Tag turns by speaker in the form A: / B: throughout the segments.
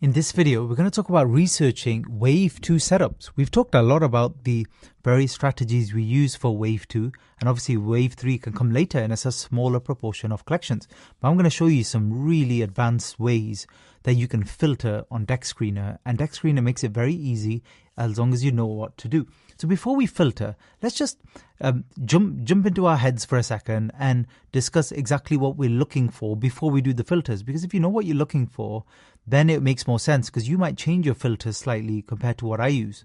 A: In this video, we're going to talk about researching Wave 2 setups. We've talked a lot about the various strategies we use for Wave 2, and obviously Wave 3 can come later and it's a smaller proportion of collections. But I'm going to show you some really advanced ways that you can filter on Deck Screener, and Deck Screener makes it very easy as long as you know what to do. So before we filter, let's just jump into our heads for a second and discuss exactly what we're looking for before we do the filters. Because if you know what you're looking for, then it makes more sense because you might change your filters slightly compared to what I use.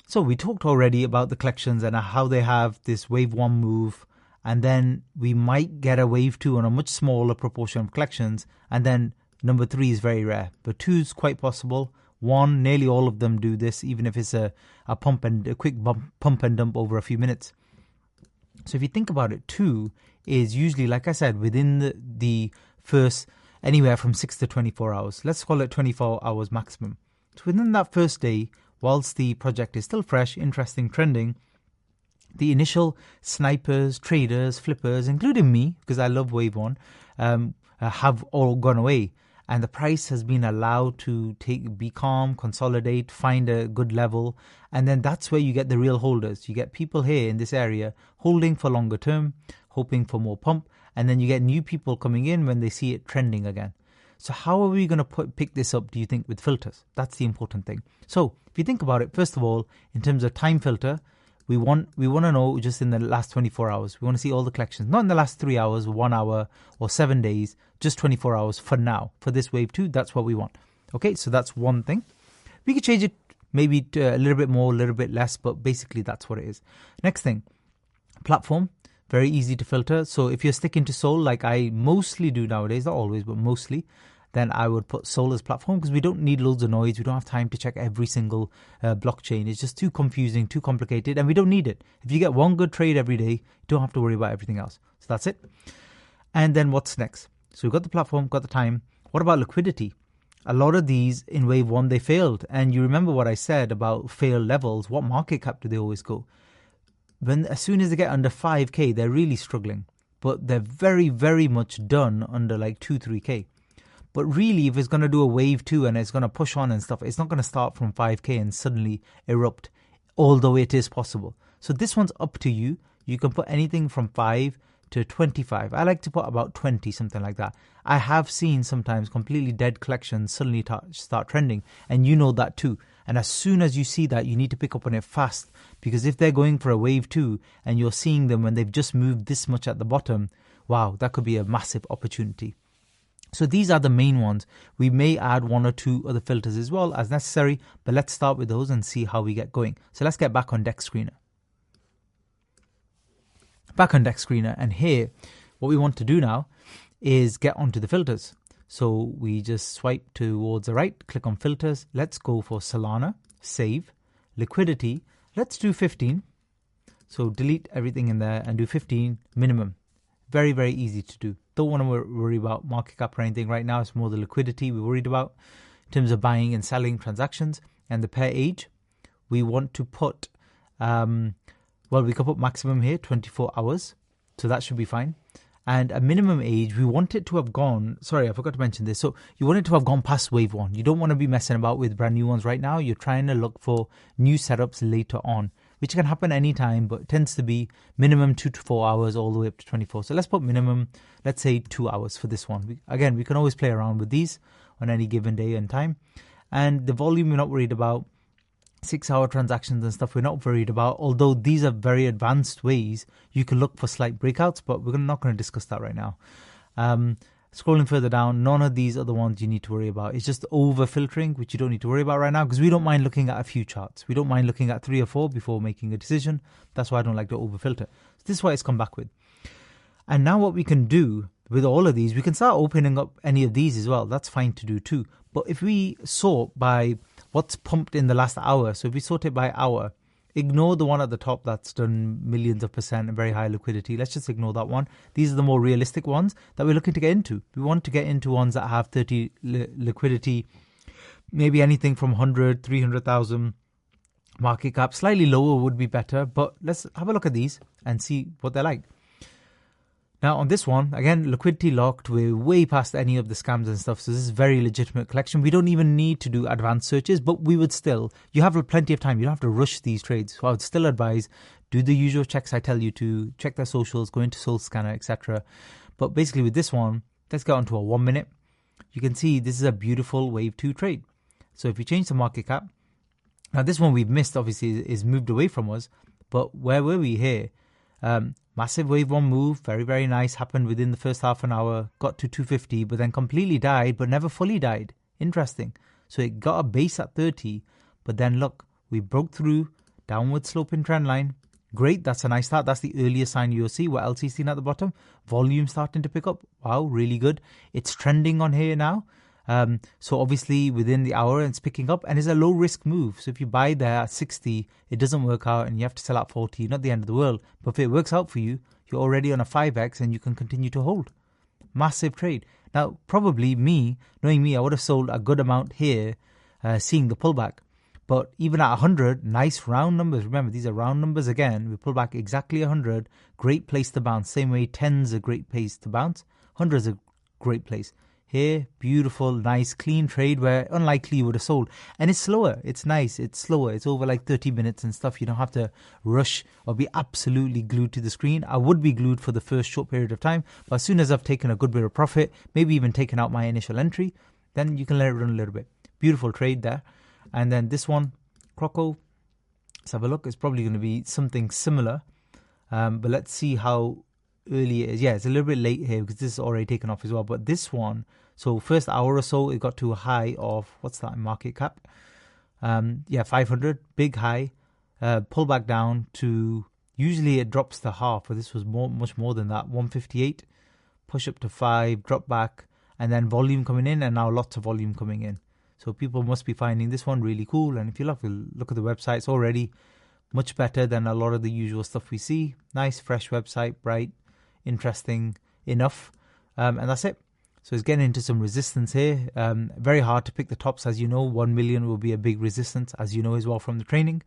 A: So we talked already about the collections and how they have this Wave 1 move, and then we might get a Wave 2 on a much smaller proportion of collections, and then number 3 is very rare, but 2 is quite possible. 1, nearly all of them do this, even if it's a quick pump and dump over a few minutes. So if you think about it, 2 is usually, like I said, within the first anywhere from 6 to 24 hours. Let's call it 24 hours maximum. So within that first day, whilst the project is still fresh, interesting, trending, the initial snipers, traders, flippers, including me, because I love Wave 1, have all gone away. And the price has been allowed to be calm, consolidate, find a good level. And then that's where you get the real holders. You get people here in this area holding for longer term, hoping for more pump. And then you get new people coming in when they see it trending again. So how are we going to pick this up, do you think, with filters? That's the important thing. So if you think about it, first of all, in terms of time filter, we want to know just in the last 24 hours. We want to see all the collections, not in the last 3 hours, 1 hour, or 7 days, just 24 hours for now. For this Wave 2, that's what we want. Okay, so that's one thing. We could change it maybe to a little bit more, a little bit less, but basically that's what it is. Next thing, platform. Very easy to filter. So if you're sticking to Sol, like I mostly do nowadays, not always, but mostly, then I would put Sol as platform because we don't need loads of noise. We don't have time to check every single blockchain. It's just too confusing, too complicated, and we don't need it. If you get one good trade every day, you don't have to worry about everything else. So that's it. And then what's next? So we've got the platform, got the time. What about liquidity? A lot of these in Wave 1, they failed. And you remember what I said about failed levels. What market cap do they always go? As soon as they get under 5K, they're really struggling. But they're very, very much done under like 2, 3K. But really, if it's going to do a Wave 2 and it's going to push on and stuff, it's not going to start from 5K and suddenly erupt, although it is possible. So this one's up to you. You can put anything from 5 to 25. I like to put about 20, something like that. I have seen sometimes completely dead collections suddenly start trending, and you know that too. And as soon as you see that, you need to pick up on it fast, because if they're going for a Wave 2 and you're seeing them when they've just moved this much at the bottom, wow, that could be a massive opportunity. So these are the main ones. We may add 1 or 2 other filters as well as necessary, but let's start with those and see how we get going. So let's get back on Deck Screener. Back on Deck Screener, and here what we want to do now is get onto the filters. So we just swipe towards the right, click on filters. Let's go for Solana, save, liquidity. Let's do 15. So delete everything in there and do 15 minimum. Very, very easy to do. Don't want to worry about market cap or anything right now. It's more the liquidity we're worried about in terms of buying and selling transactions. And the pair age, we want to put, we could put maximum here, 24 hours. So that should be fine. And a minimum age, we want it to have gone, sorry, I forgot to mention this. So you want it to have gone past Wave 1. You don't want to be messing about with brand new ones right now. You're trying to look for new setups later on, which can happen anytime, but tends to be minimum 2 to 4 hours all the way up to 24. So let's put minimum, let's say 2 hours for this one. We can always play around with these on any given day and time. And the volume we're not worried about. 6-hour transactions and stuff we're not worried about, although these are very advanced ways you can look for slight breakouts, but we're not going to discuss that right now. Scrolling further down, none of these other ones you need to worry about. It's just over filtering, which you don't need to worry about right now, because we don't mind looking at a few charts. We don't mind looking at 3 or 4 before making a decision. That's why I don't like to over filter. So this is why it's come back with. And now what we can do with all of these, we can start opening up any of these as well. That's fine to do too. But if we sort by what's pumped in the last hour, so if we sort it by hour, ignore the one at the top that's done millions of % and very high liquidity. Let's just ignore that one. These are the more realistic ones that we're looking to get into. We want to get into ones that have 30 liquidity, maybe anything from 100, 300,000 market cap. Slightly lower would be better, but let's have a look at these and see what they're like. Now on this one, again, liquidity locked. We're way past any of the scams and stuff. So this is very legitimate collection. We don't even need to do advanced searches, but we would still, you have plenty of time. You don't have to rush these trades. So I would still advise, do the usual checks I tell you to, check their socials, go into Soul Scanner, etc. But basically with this one, let's get on to a 1 minute. You can see this is a beautiful wave 2 trade. So if you change the market cap, now this one we've missed, obviously, is moved away from us. But where were we here? Massive wave 1 move, very, very nice, happened within the first half an hour, got to 250, but then completely died, but never fully died. Interesting. So it got a base at 30, but then look, we broke through, downward sloping trend line. Great, that's a nice start. That's the earliest sign you'll see. What else is seen at the bottom? Volume starting to pick up. Wow, really good. It's trending on here now. So obviously within the hour it's picking up and it's a low risk move. So if you buy there at 60, it doesn't work out and you have to sell at 40, not the end of the world. But if it works out for you, you're already on a 5x and you can continue to hold. Massive trade. Now, probably knowing me, I would have sold a good amount here, seeing the pullback. But even at 100, nice round numbers. Remember, these are round numbers again. We pull back exactly 100. Great place to bounce. Same way 10's a great place to bounce. 100's a great place. Here, beautiful, nice, clean trade where unlikely you would have sold. And it's slower. It's nice. It's slower. It's over like 30 minutes and stuff. You don't have to rush or be absolutely glued to the screen. I would be glued for the first short period of time. But as soon as I've taken a good bit of profit, maybe even taken out my initial entry, then you can let it run a little bit. Beautiful trade there. And then this one, Croco, let's have a look. It's probably going to be something similar. But let's see how early it is. Yeah, it's a little bit late here because this is already taken off as well. But this one, so first hour or so, it got to a high of, what's that market cap? 500, big high. Pull back down to, usually it drops to half, but this was much more than that. 158, push up to 5, drop back, and then volume coming in, and now lots of volume coming in. So people must be finding this one really cool. And if you look at the website, it's already much better than a lot of the usual stuff we see. Nice, fresh website, bright, interesting enough. And that's it. So it's getting into some resistance here. Very hard to pick the tops, as you know. 1 million will be a big resistance, as you know as well from the training.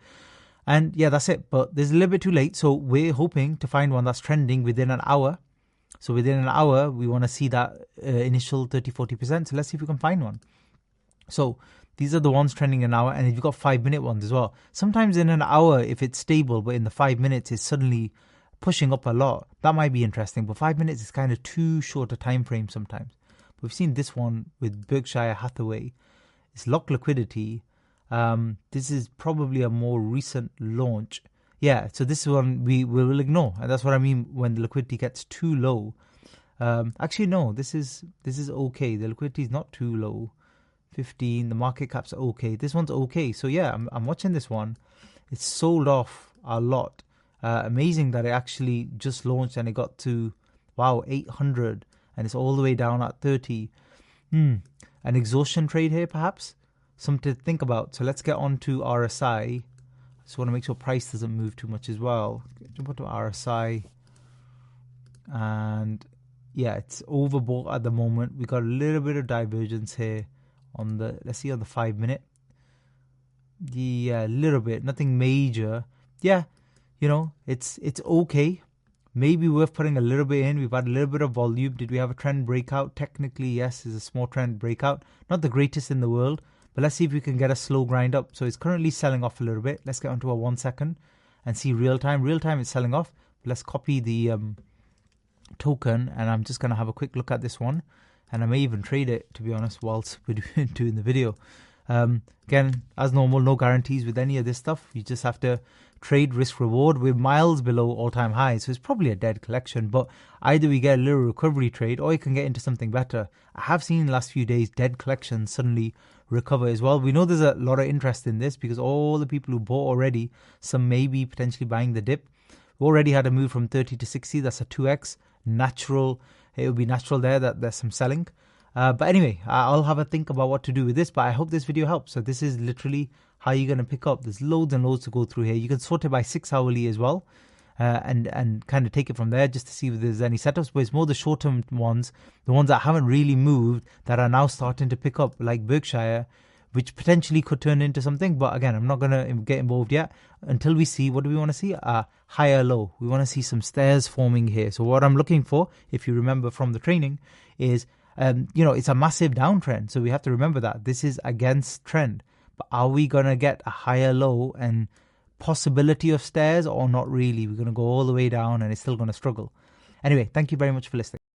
A: And yeah, that's it. But there's a little bit too late. So we're hoping to find one that's trending within an hour. So within an hour, we want to see that initial 30-40%. So let's see if we can find one. So these are the ones trending an hour, and you've got 5 minute ones as well. Sometimes in an hour, if it's stable, but in the 5 minutes, it's suddenly pushing up a lot. That might be interesting, but 5 minutes is kind of too short a time frame sometimes. But we've seen this one with Berkshire Hathaway. It's locked liquidity. This is probably a more recent launch. Yeah, so this one we will ignore, and that's what I mean when the liquidity gets too low. Actually, no, this is okay. The liquidity is not too low. 15, the market cap's okay. This one's okay. So yeah, I'm watching this one. It's sold off a lot. Amazing that it actually just launched and it got to, wow, 800 and it's all the way down at 30. An exhaustion trade here, perhaps? Something to think about. So let's get on to RSI. Just want to make sure price doesn't move too much as well. Jump onto RSI. And yeah, it's overbought at the moment. We got a little bit of divergence here on the, let's see on the 5 minute. Yeah, a little bit, nothing major. Yeah, you know, it's okay. Maybe worth putting a little bit in. We've had a little bit of volume. Did we have a trend breakout? Technically, yes, it's a small trend breakout. Not the greatest in the world, but let's see if we can get a slow grind up. So it's currently selling off a little bit. Let's get onto a 1 second and see real time. Real time it's selling off. Let's copy the token, and I'm just going to have a quick look at this one. And I may even trade it, to be honest, whilst we're doing the video. Again, as normal, no guarantees with any of this stuff. You just have to trade risk reward. We're miles below all-time highs, so it's probably a dead collection. But either we get a little recovery trade or you can get into something better. I have seen in the last few days dead collections suddenly recover as well. We know there's a lot of interest in this because all the people who bought already, some may be potentially buying the dip. We already had a move from 30 to 60. That's a 2x. Natural. It would be natural there that there's some selling. But anyway, I'll have a think about what to do with this. But I hope this video helps. So this is literally how you're going to pick up. There's loads and loads to go through here. You can sort it by 6 hourly as well. And kind of take it from there just to see if there's any setups. But it's more the short-term ones, the ones that haven't really moved, that are now starting to pick up, like Berkshire. which potentially could turn into something. But again, I'm not going to get involved yet until we see, what do we want to see? A higher low. We want to see some stairs forming here. So what I'm looking for, if you remember from the training, is, it's a massive downtrend. So we have to remember that this is against trend. But are we going to get a higher low and possibility of stairs or not really? We're going to go all the way down and it's still going to struggle. Anyway, thank you very much for listening.